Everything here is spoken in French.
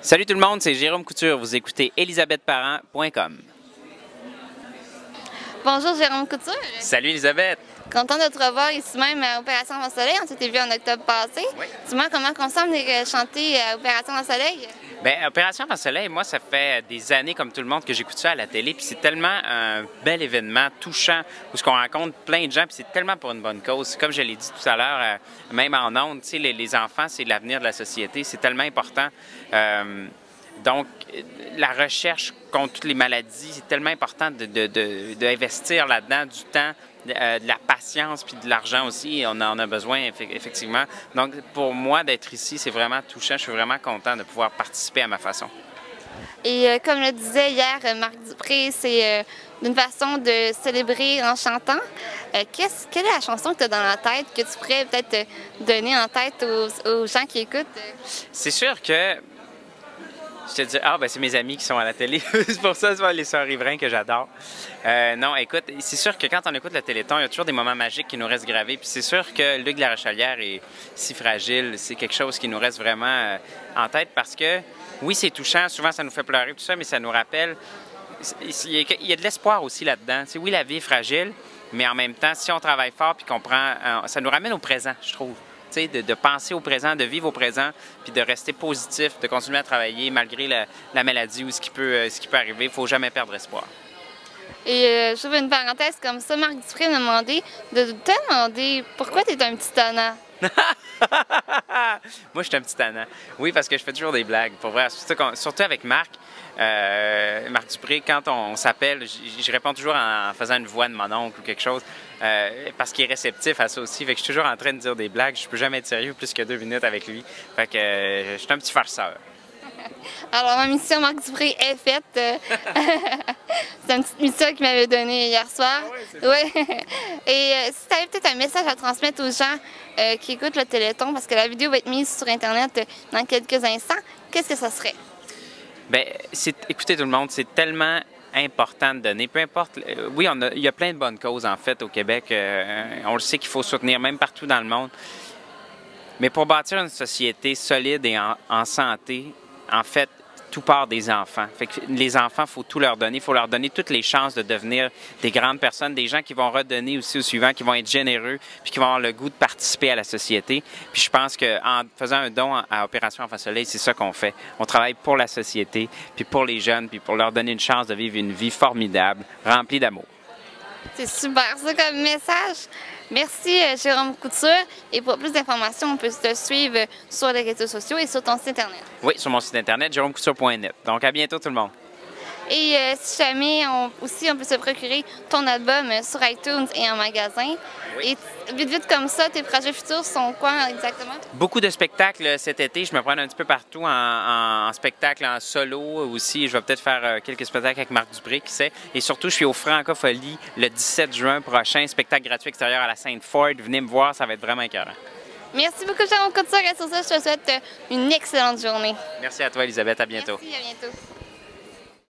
Salut tout le monde, c'est Jérôme Couture. Vous écoutez elisabethparent.com. Bonjour Jérôme Couture. Salut Elisabeth. Content de te revoir ici même à Opération Vent Soleil. On s'était vu en octobre passé. Oui. Dis-moi comment on semble chanter à Opération Vent Soleil. Bien, Opération Vent Soleil, moi, ça fait des années, comme tout le monde, que j'écoute ça à la télé. Puis c'est tellement un bel événement, touchant, où on rencontre plein de gens. Puis c'est tellement pour une bonne cause. Comme je l'ai dit tout à l'heure, même en ondes, tu sais, les enfants, c'est l'avenir de la société. C'est tellement important. Donc, la recherche contre toutes les maladies, c'est tellement important d'investir là-dedans du temps, de la patience puis de l'argent aussi. On en a besoin, effectivement. Donc, pour moi, d'être ici, c'est vraiment touchant. Je suis vraiment content de pouvoir participer à ma façon. Et comme le disait hier Marc Dupré, c'est une façon de célébrer en chantant. Quelle est la chanson que tu as dans la tête, que tu pourrais peut-être donner en tête aux gens qui écoutent? C'est sûr que je te dis, ben c'est mes amis qui sont à la télé. C'est pour ça, c'est les Sœurs Riverains que j'adore. Non, écoute, c'est sûr que quand on écoute le Téléthon, il y a toujours des moments magiques qui nous restent gravés. Puis c'est sûr que Luc de la Rochelière est si fragile. C'est quelque chose qui nous reste vraiment en tête parce que, oui, c'est touchant. Souvent, ça nous fait pleurer, tout ça, mais ça nous rappelle. Il y a de l'espoir aussi là-dedans. Oui, la vie est fragile, mais en même temps, si on travaille fort puis qu'on prend. Ça nous ramène au présent, je trouve. De penser au présent, de vivre au présent, puis de rester positif, de continuer à travailler malgré la maladie ou ce qui peut arriver. Il ne faut jamais perdre espoir. Et j'ouvre une parenthèse comme ça, Marc Dupré m'a demandé de te demander pourquoi tu es un petit tannant. Moi, je suis un petit tannant. Oui, parce que je fais toujours des blagues, pour vrai. Surtout avec Marc. Marc Dupré, quand on s'appelle, je réponds toujours en faisant une voix de mon oncle ou quelque chose, parce qu'il est réceptif à ça aussi. Fait que je suis toujours en train de dire des blagues. Je peux jamais être sérieux plus que 2 minutes avec lui. Fait que je suis un petit farceur. Alors, ma mission Marc Dupré est faite. C'est une petite mission qu'il m'avait donnée hier soir. Ouais. Et si tu avais peut-être un message à transmettre aux gens qui écoutent le Téléthon, parce que la vidéo va être mise sur Internet dans quelques instants, qu'est-ce que ça serait? Bien, écoutez tout le monde, c'est tellement important de donner. Peu importe, oui, il y a plein de bonnes causes en fait au Québec. On le sait qu'il faut soutenir, même partout dans le monde. Mais pour bâtir une société solide et en santé, en fait, tout part des enfants. Fait que les enfants, il faut tout leur donner. Il faut leur donner toutes les chances de devenir des grandes personnes, des gens qui vont redonner aussi aux suivants, qui vont être généreux, puis qui vont avoir le goût de participer à la société. Puis je pense qu'en faisant un don à Opération Vent Soleil, c'est ça qu'on fait. On travaille pour la société, puis pour les jeunes, puis pour leur donner une chance de vivre une vie formidable, remplie d'amour. C'est super ça comme message. Merci Jérôme Couture. Et pour plus d'informations, on peut te suivre sur les réseaux sociaux et sur ton site Internet. Oui, sur mon site Internet, jérômecouture.net. Donc à bientôt tout le monde. Et si jamais, on peut se procurer ton album sur iTunes et en magasin. Oui. Et vite comme ça, tes projets futurs sont quoi exactement? Beaucoup de spectacles cet été. Je me prends un petit peu partout en spectacle, en solo aussi. Je vais peut-être faire quelques spectacles avec Marc Dupré, qui sait. Et surtout, je suis au Francophonie le 17 juin prochain. Spectacle gratuit extérieur à la Sainte-Foy. Venez me voir, ça va être vraiment écœurant. Merci beaucoup, Jérôme Couture. Et sur ça, je te souhaite une excellente journée. Merci à toi, Elisabeth. À bientôt. Merci, à bientôt.